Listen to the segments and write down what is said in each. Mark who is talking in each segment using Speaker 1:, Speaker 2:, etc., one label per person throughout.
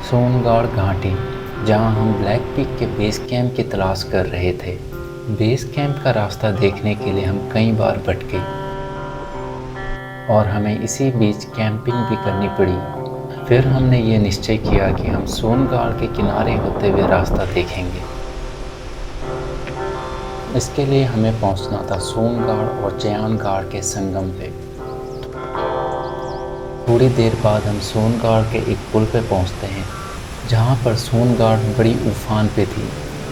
Speaker 1: सोनगाड़ घाटी, जहां हम ब्लैक पीक के बेस कैंप की तलाश कर रहे थे। बेस कैंप का रास्ता देखने के लिए हम कई बार भटके और हमें इसी बीच कैंपिंग भी करनी पड़ी। फिर हमने ये निश्चय किया कि हम सोनगाड़ के किनारे होते हुए रास्ता देखेंगे। इसके लिए हमें पहुंचना था सोनगाड़ और चयानगाड़ के संगम पे। थोड़ी देर बाद हम सोनगाड़ के एक पुल पे पहुंचते हैं, जहां पर सोनगाड़ बड़ी उफान पे थी।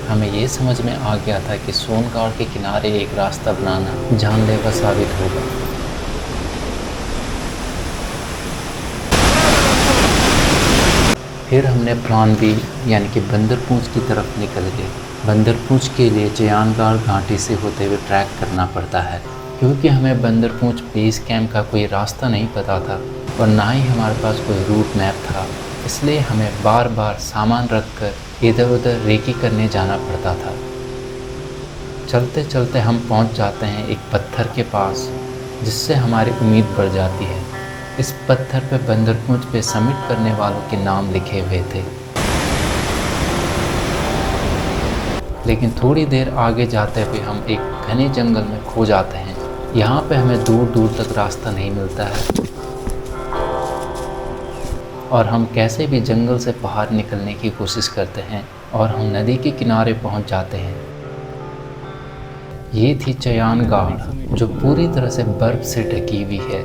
Speaker 1: हमें ये समझ में आ गया था कि सोनगाड़ के किनारे एक रास्ता बनाना जानलेवा साबित होगा। फिर हमने प्लान बी यानी कि बंदरपूंछ की तरफ निकल गए। बंदरपूंछ के लिए चयानगाड़ घाटी से होते हुए ट्रैक करना पड़ता है, क्योंकि हमें बंदरपूंछ बेस कैंप का कोई रास्ता नहीं पता था और ना ही हमारे पास कोई रूट मैप था। इसलिए हमें बार बार सामान रखकर इधर उधर रेकी करने जाना पड़ता था। चलते चलते हम पहुंच जाते हैं एक पत्थर के पास, जिससे हमारी उम्मीद बढ़ जाती है। इस पत्थर पे बंदरपूंछ पे समिट करने वालों के नाम लिखे हुए थे। लेकिन थोड़ी देर आगे जाते हुए हम एक घने जंगल में खो जाते हैं। यहाँ पे हमें दूर दूर तक रास्ता नहीं मिलता है और हम कैसे भी जंगल से बाहर निकलने की कोशिश करते हैं और हम नदी के किनारे पहुँच जाते हैं। ये थी चयानगाड़, जो पूरी तरह से बर्फ से ढकी हुई है।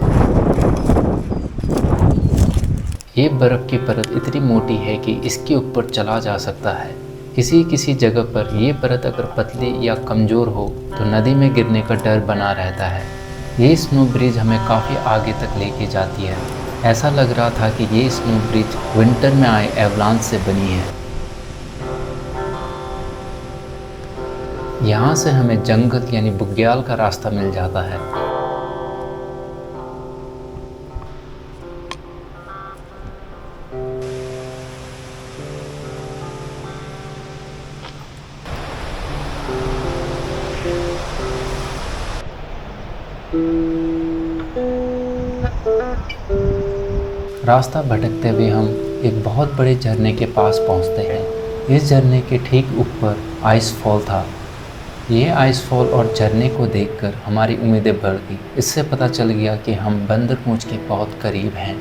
Speaker 1: ये बर्फ की परत इतनी मोटी है कि इसके ऊपर चला जा सकता है। किसी किसी जगह पर यह परत अगर पतली या कमज़ोर हो तो नदी में गिरने का डर बना रहता है। ये स्नो ब्रिज हमें काफ़ी आगे तक लेके जाती है। ऐसा लग रहा था कि ये स्नो ब्रिज विंटर में आए एवलांच से बनी है। यहाँ से हमें जंगल यानी बुग्याल का रास्ता मिल जाता है। रास्ता भटकते हुए हम एक बहुत बड़े झरने के पास पहुंचते हैं। इस झरने के ठीक ऊपर आइस फॉल था। ये आइस फॉल और झरने को देखकर हमारी उम्मीदें बढ़ गई। इससे पता चल गया कि हम बंदरपूंछ के बहुत करीब हैं।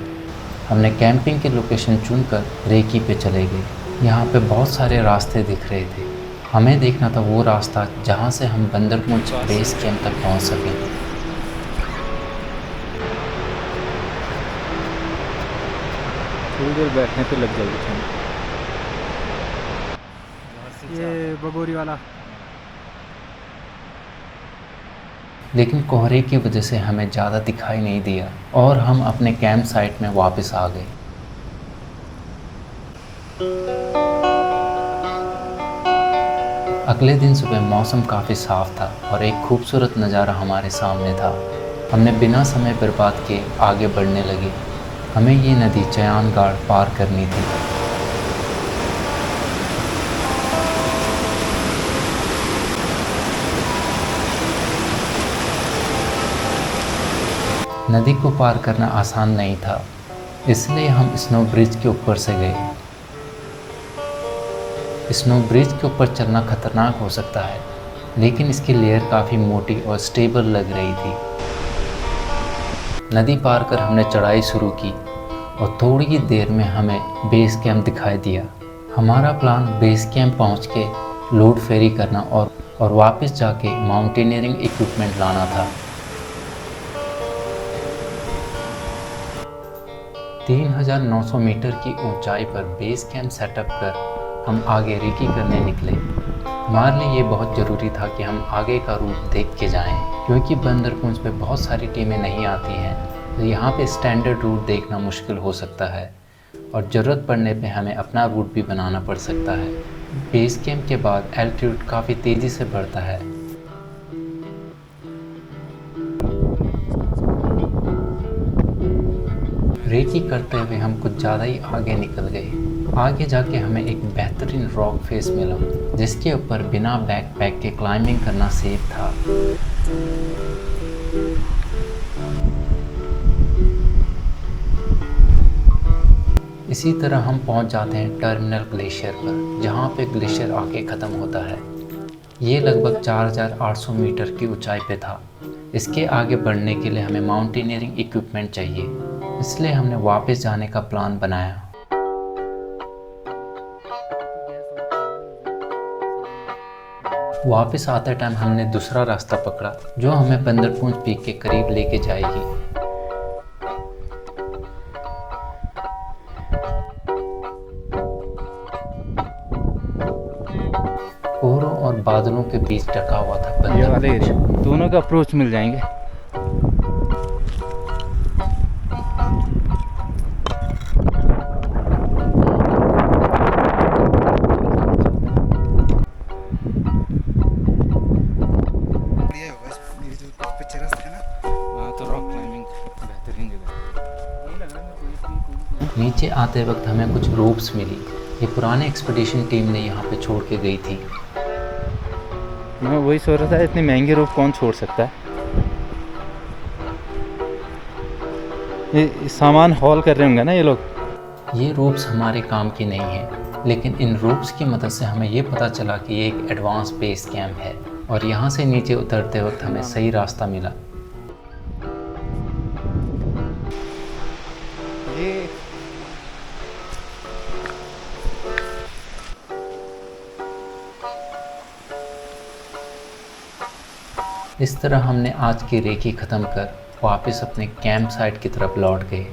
Speaker 1: हमने कैंपिंग की लोकेशन चुनकर रेकी पे चले गए। यहाँ पे बहुत सारे रास्ते दिख रहे थे। हमें देखना था वो रास्ता जहाँ से हम बंदरपूंछ बेस कैंप तक पहुँच सकें।
Speaker 2: थोड़ी देर बैठने पे लग जाएगी ठंड।
Speaker 3: ये बगोरी वाला।
Speaker 1: लेकिन कोहरे की वजह से हमें ज़्यादा दिखाई नहीं दिया और हम अपने कैंप साइट में वापस आ गए। अगले दिन सुबह मौसम काफ़ी साफ था और एक खूबसूरत नज़ारा हमारे सामने था। हमने बिना समय बर्बाद किए आगे बढ़ने लगे। हमें ये नदी चयानगाड़ पार करनी थी। नदी को पार करना आसान नहीं था, इसलिए हम स्नो ब्रिज के ऊपर से गए। स्नो ब्रिज के ऊपर चलना खतरनाक हो सकता है, लेकिन इसकी लेयर काफ़ी मोटी और स्टेबल लग रही थी। नदी पार कर हमने चढ़ाई शुरू की और थोड़ी ही देर में हमें बेस कैंप दिखाई दिया। हमारा प्लान बेस कैंप पहुंच के लोड फेरी करना और वापस जाके माउंटेनियरिंग इक्विपमेंट लाना था। 3900 मीटर की ऊंचाई पर बेस कैंप सेटअप कर हम आगे रेकी करने निकले। हमारे लिए ये बहुत ज़रूरी था कि हम आगे का रूट देख के जाएं, क्योंकि बंदरपूंछ पे बहुत सारी टीमें नहीं आती हैं, तो यहाँ पे स्टैंडर्ड रूट देखना मुश्किल हो सकता है और ज़रूरत पड़ने पे हमें अपना रूट भी बनाना पड़ सकता है। बेस कैंप के बाद एल्टीट्यूड काफ़ी तेज़ी से बढ़ता है। रेकी करते हुए हम कुछ ज़्यादा ही आगे निकल गए। आगे जाके हमें एक बेहतरीन रॉक फेस मिला, जिसके ऊपर बिना बैकपैक के क्लाइंबिंग करना सेफ था। इसी तरह हम पहुंच जाते हैं टर्मिनल ग्लेशियर पर, जहां पे ग्लेशियर आके ख़त्म होता है। ये लगभग 4800 मीटर की ऊंचाई पे था। इसके आगे बढ़ने के लिए हमें माउंटेनियरिंग इक्विपमेंट चाहिए, इसलिए हमने वापस जाने का प्लान बनाया। वापस आते टाइम हमने दूसरा रास्ता पकड़ा जो हमें बंदरपूंछ पीक के करीब लेके जाएगी। कोहरों और बादलों के बीच ढका हुआ था
Speaker 2: ये वाले
Speaker 1: बंदरपूंछ।
Speaker 2: एरिया दोनों का अप्रोच मिल जाएंगे।
Speaker 4: बढ़िया होगा ये जो पीछे रास्ता है ना।
Speaker 2: हाँ तो रॉक क्लाइंबिंग बेहतरीन जगह है।
Speaker 1: नीचे आते वक्त हमें कुछ रोप्स मिली। ये पुराने एक्सपीडिशन टीम ने यहाँ पे छोड़ के गई थी।
Speaker 2: मैं वही सोच रहा था, इतनी महंगी रोप कौन छोड़ सकता है। ये सामान हॉल कर रहे होंगे ना ये लोग।
Speaker 1: ये रोप्स हमारे काम की नहीं है, लेकिन इन रोप्स की मदद से हमें ये पता चला कि ये एक एडवांस बेस कैंप है और यहाँ से नीचे उतरते वक्त हमें सही रास्ता मिला।
Speaker 2: ये
Speaker 1: इस तरह हमने आज की रेकी ख़त्म कर वापस अपने कैंप साइट की तरफ लौट गए।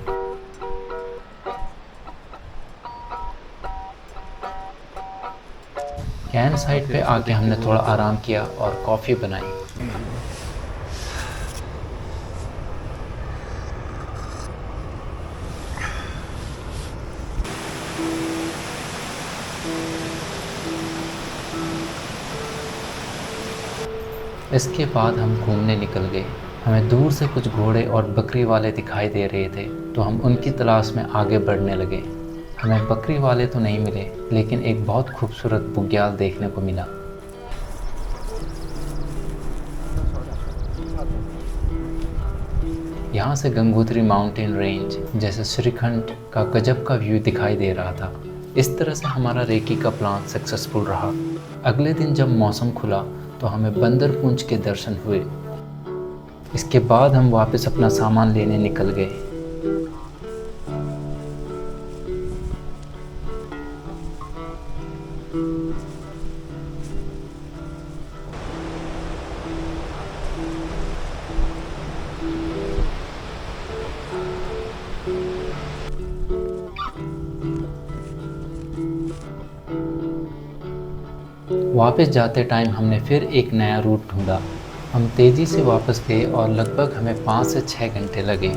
Speaker 1: कैंप साइट पे आके हमने थोड़ा आराम किया और कॉफ़ी बनाई। इसके बाद हम घूमने निकल गए। हमें दूर से कुछ घोड़े और बकरी वाले दिखाई दे रहे थे, तो हम उनकी तलाश में आगे बढ़ने लगे। हमें बकरी वाले तो नहीं मिले, लेकिन एक बहुत खूबसूरत बुग्याल देखने को मिला। यहाँ से गंगोत्री माउंटेन रेंज जैसे श्रीखंड का गजब का व्यू दिखाई दे रहा था। इस तरह से हमारा रेकी का प्लान सक्सेसफुल रहा। अगले दिन जब मौसम खुला तो हमें बंदरपूंछ के दर्शन हुए। इसके बाद हम वापस अपना सामान लेने निकल गए। वापस जाते टाइम हमने फिर एक नया रूट ढूंढा। हम तेज़ी से वापस गए और लगभग हमें 5 से 6 घंटे लगे।